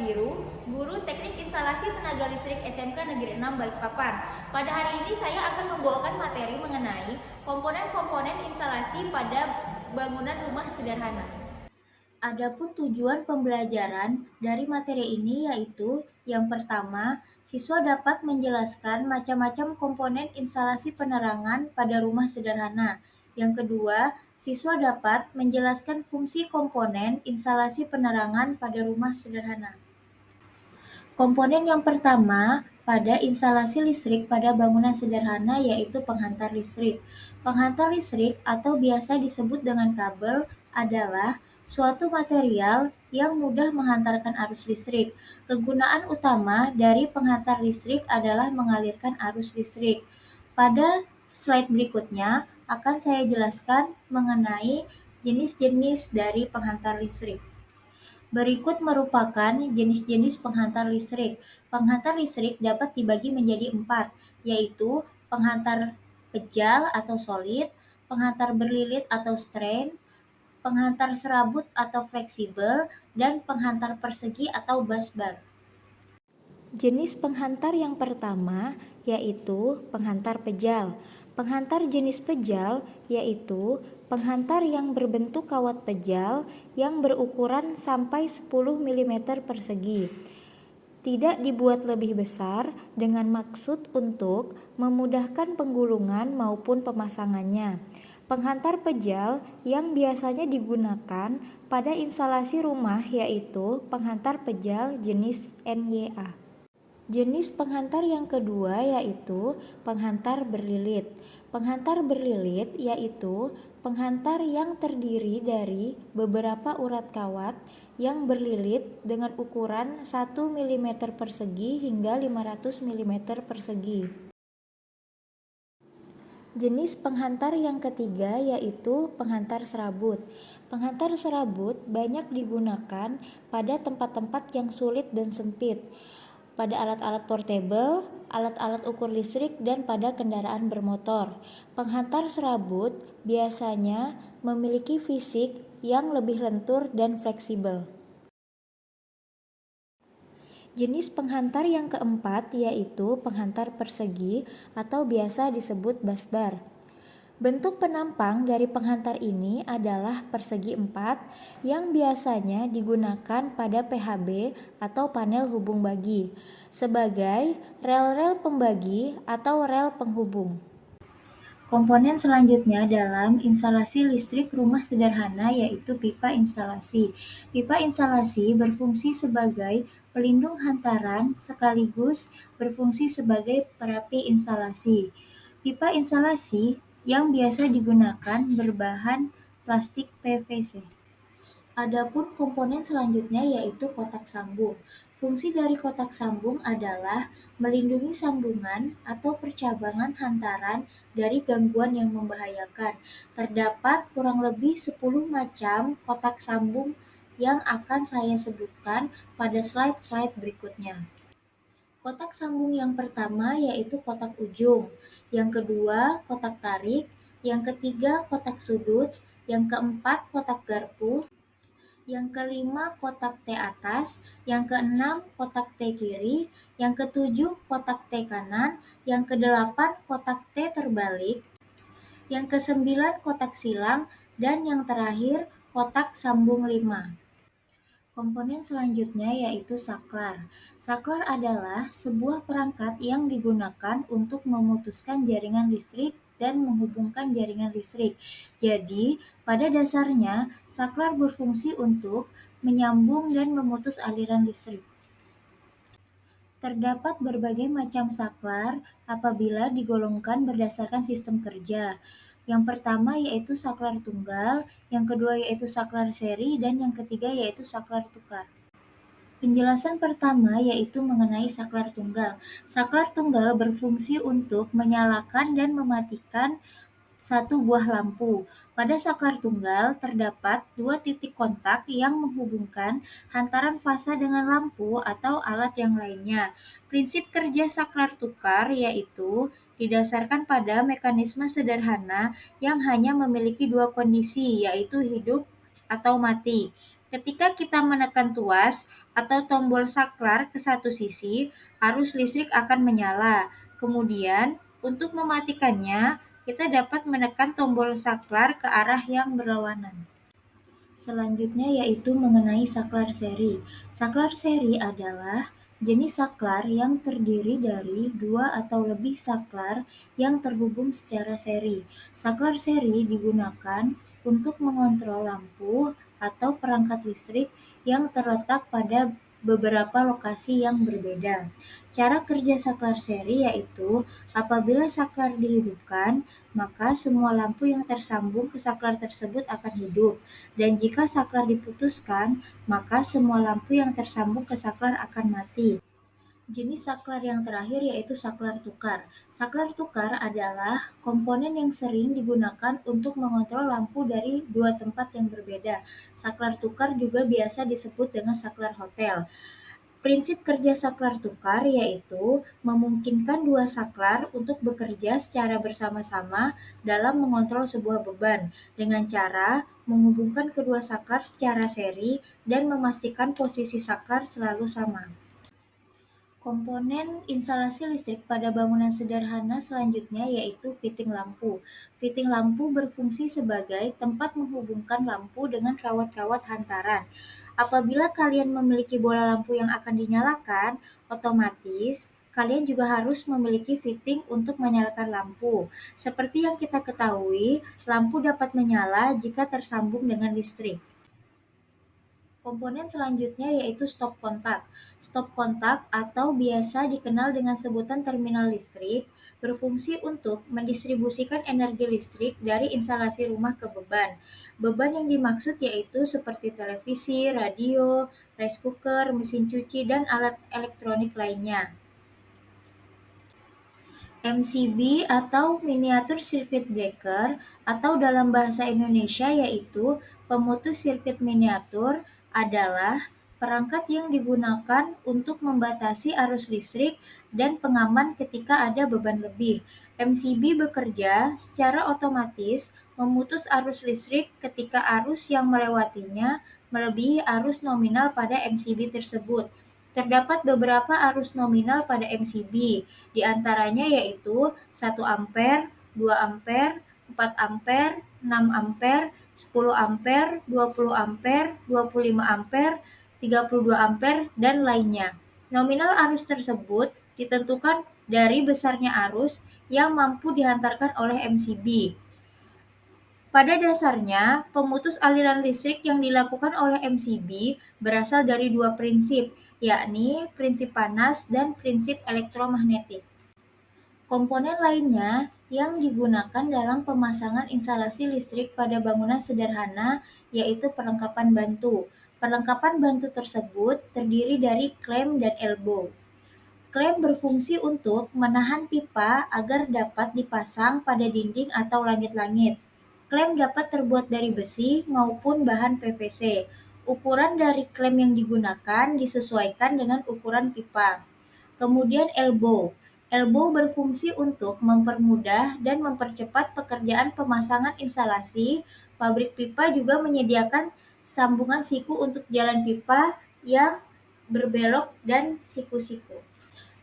Biru, guru Teknik Instalasi Tenaga Listrik SMK Negeri 6 Balikpapan. Pada hari ini saya akan membawakan materi mengenai komponen-komponen instalasi pada bangunan rumah sederhana. Adapun tujuan pembelajaran dari materi ini yaitu yang pertama, siswa dapat menjelaskan macam-macam komponen instalasi penerangan pada rumah sederhana. Yang kedua, siswa dapat menjelaskan fungsi komponen instalasi penerangan pada rumah sederhana. Komponen yang pertama pada instalasi listrik pada bangunan sederhana yaitu penghantar listrik. Penghantar listrik atau biasa disebut dengan kabel adalah suatu material yang mudah menghantarkan arus listrik. Kegunaan utama dari penghantar listrik adalah mengalirkan arus listrik. Pada slide berikutnya akan saya jelaskan mengenai jenis-jenis dari penghantar listrik. Berikut merupakan jenis-jenis penghantar listrik. Penghantar listrik dapat dibagi menjadi 4, yaitu penghantar pejal atau solid, penghantar berlilit atau strain, penghantar serabut atau fleksibel, dan penghantar persegi atau busbar. Jenis penghantar yang pertama yaitu penghantar pejal. Penghantar jenis pejal yaitu penghantar yang berbentuk kawat pejal yang berukuran sampai 10 mm persegi. Tidak dibuat lebih besar dengan maksud untuk memudahkan penggulungan maupun pemasangannya. Penghantar pejal yang biasanya digunakan pada instalasi rumah yaitu penghantar pejal jenis NYA. Jenis penghantar yang kedua yaitu penghantar berlilit. Penghantar berlilit yaitu penghantar yang terdiri dari beberapa urat kawat yang berlilit dengan ukuran 1 mm persegi hingga 500 mm persegi. Jenis penghantar yang ketiga yaitu penghantar serabut. Penghantar serabut banyak digunakan pada tempat-tempat yang sulit dan sempit, pada alat-alat portable, alat-alat ukur listrik, dan pada kendaraan bermotor. Penghantar serabut biasanya memiliki fisik yang lebih lentur dan fleksibel. Jenis penghantar yang keempat yaitu penghantar persegi atau biasa disebut busbar. Bentuk penampang dari penghantar ini adalah persegi 4 yang biasanya digunakan pada PHB atau panel hubung bagi sebagai rel-rel pembagi atau rel penghubung. Komponen selanjutnya dalam instalasi listrik rumah sederhana yaitu pipa instalasi. Pipa instalasi berfungsi sebagai pelindung hantaran sekaligus berfungsi sebagai perapi instalasi. Pipa instalasi yang biasa digunakan berbahan plastik PVC. Adapun komponen selanjutnya yaitu kotak sambung. Fungsi dari kotak sambung adalah melindungi sambungan atau percabangan hantaran dari gangguan yang membahayakan. Terdapat kurang lebih 10 macam kotak sambung yang akan saya sebutkan pada slide-slide berikutnya. Kotak sambung yang pertama yaitu kotak ujung, yang kedua kotak tarik, yang ketiga kotak sudut, yang keempat kotak garpu, yang kelima kotak T atas, yang keenam kotak T kiri, yang ketujuh kotak T kanan, yang kedelapan kotak T terbalik, yang kesembilan kotak silang, dan yang terakhir kotak sambung 5. Komponen selanjutnya yaitu saklar. Saklar adalah sebuah perangkat yang digunakan untuk memutuskan jaringan listrik dan menghubungkan jaringan listrik. Jadi, pada dasarnya, saklar berfungsi untuk menyambung dan memutus aliran listrik. Terdapat berbagai macam saklar apabila digolongkan berdasarkan sistem kerja. Yang pertama yaitu saklar tunggal, yang kedua yaitu saklar seri, dan yang ketiga yaitu saklar tukar. Penjelasan pertama yaitu mengenai saklar tunggal. Saklar tunggal berfungsi untuk menyalakan dan mematikan satu buah lampu. Pada saklar tunggal terdapat dua titik kontak yang menghubungkan hantaran fasa dengan lampu atau alat yang lainnya. Prinsip kerja saklar tukar yaitu didasarkan pada mekanisme sederhana yang hanya memiliki dua kondisi, yaitu hidup atau mati. Ketika kita menekan tuas atau tombol saklar ke satu sisi, arus listrik akan menyala. Kemudian, untuk mematikannya, kita dapat menekan tombol saklar ke arah yang berlawanan. Selanjutnya yaitu mengenai saklar seri. Saklar seri adalah jenis saklar yang terdiri dari dua atau lebih saklar yang terhubung secara seri. Saklar seri digunakan untuk mengontrol lampu atau perangkat listrik yang terletak pada beberapa lokasi yang berbeda. Cara kerja saklar seri yaitu apabila saklar dihidupkan, maka semua lampu yang tersambung ke saklar tersebut akan hidup. Dan jika saklar diputuskan, maka semua lampu yang tersambung ke saklar akan mati. Jenis saklar yang terakhir yaitu saklar tukar. Saklar tukar adalah komponen yang sering digunakan untuk mengontrol lampu dari dua tempat yang berbeda. Saklar tukar juga biasa disebut dengan saklar hotel. Prinsip kerja saklar tukar yaitu memungkinkan dua saklar untuk bekerja secara bersama-sama dalam mengontrol sebuah beban dengan cara menghubungkan kedua saklar secara seri dan memastikan posisi saklar selalu sama. Komponen instalasi listrik pada bangunan sederhana selanjutnya yaitu fitting lampu. Fitting lampu berfungsi sebagai tempat menghubungkan lampu dengan kawat-kawat hantaran. Apabila kalian memiliki bola lampu yang akan dinyalakan, otomatis kalian juga harus memiliki fitting untuk menyalakan lampu. Seperti yang kita ketahui, lampu dapat menyala jika tersambung dengan listrik. Komponen selanjutnya yaitu stop kontak. Stop kontak atau biasa dikenal dengan sebutan terminal listrik berfungsi untuk mendistribusikan energi listrik dari instalasi rumah ke beban. Beban yang dimaksud yaitu seperti televisi, radio, rice cooker, mesin cuci, dan alat elektronik lainnya. MCB atau Miniatur Circuit Breaker atau dalam bahasa Indonesia yaitu pemutus sirkuit miniatur adalah perangkat yang digunakan untuk membatasi arus listrik dan pengaman ketika ada beban lebih. MCB bekerja secara otomatis memutus arus listrik ketika arus yang melewatinya melebihi arus nominal pada MCB tersebut. Terdapat beberapa arus nominal pada MCB, di antaranya yaitu 1 ampere, 2 ampere, 4 ampere, 6 ampere, 10 ampere, 20 ampere, 25 ampere, 32 ampere, dan lainnya. Nominal arus tersebut ditentukan dari besarnya arus yang mampu dihantarkan oleh MCB. Pada dasarnya, pemutus aliran listrik yang dilakukan oleh MCB berasal dari dua prinsip, yakni prinsip panas dan prinsip elektromagnetik. Komponen lainnya yang digunakan dalam pemasangan instalasi listrik pada bangunan sederhana yaitu perlengkapan bantu. Perlengkapan bantu tersebut terdiri dari klem dan elbow. Klem berfungsi untuk menahan pipa agar dapat dipasang pada dinding atau langit-langit. Klem dapat terbuat dari besi maupun bahan PVC. Ukuran dari klem yang digunakan disesuaikan dengan ukuran pipa. Kemudian elbow. Elbow berfungsi untuk mempermudah dan mempercepat pekerjaan pemasangan instalasi. Pabrik pipa juga menyediakan sambungan siku untuk jalan pipa yang berbelok dan siku-siku.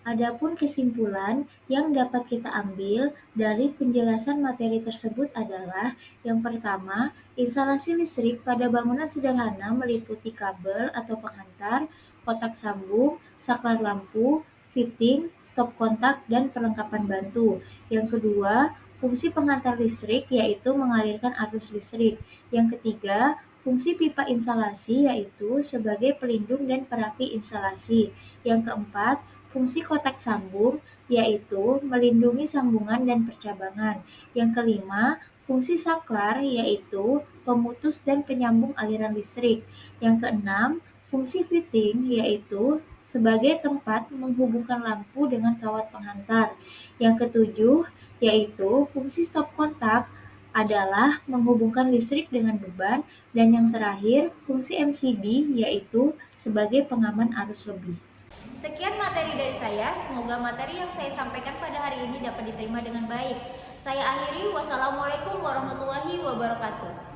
Adapun kesimpulan yang dapat kita ambil dari penjelasan materi tersebut adalah yang pertama, instalasi listrik pada bangunan sederhana meliputi kabel atau penghantar, kotak sambung, saklar lampu, fitting, stop kontak, dan perlengkapan bantu. Yang kedua, fungsi penghantar listrik yaitu mengalirkan arus listrik. Yang ketiga, fungsi pipa instalasi yaitu sebagai pelindung dan perapi instalasi. Yang keempat, fungsi kotak sambung yaitu melindungi sambungan dan percabangan. Yang kelima, fungsi saklar yaitu pemutus dan penyambung aliran listrik. Yang keenam, fungsi fitting yaitu sebagai tempat menghubungkan lampu dengan kawat penghantar. Yang ketujuh, yaitu fungsi stop kontak adalah menghubungkan listrik dengan beban. Dan yang terakhir, fungsi MCB yaitu sebagai pengaman arus lebih. Sekian materi dari saya, semoga materi yang saya sampaikan pada hari ini dapat diterima dengan baik. Saya akhiri, wassalamualaikum warahmatullahi wabarakatuh.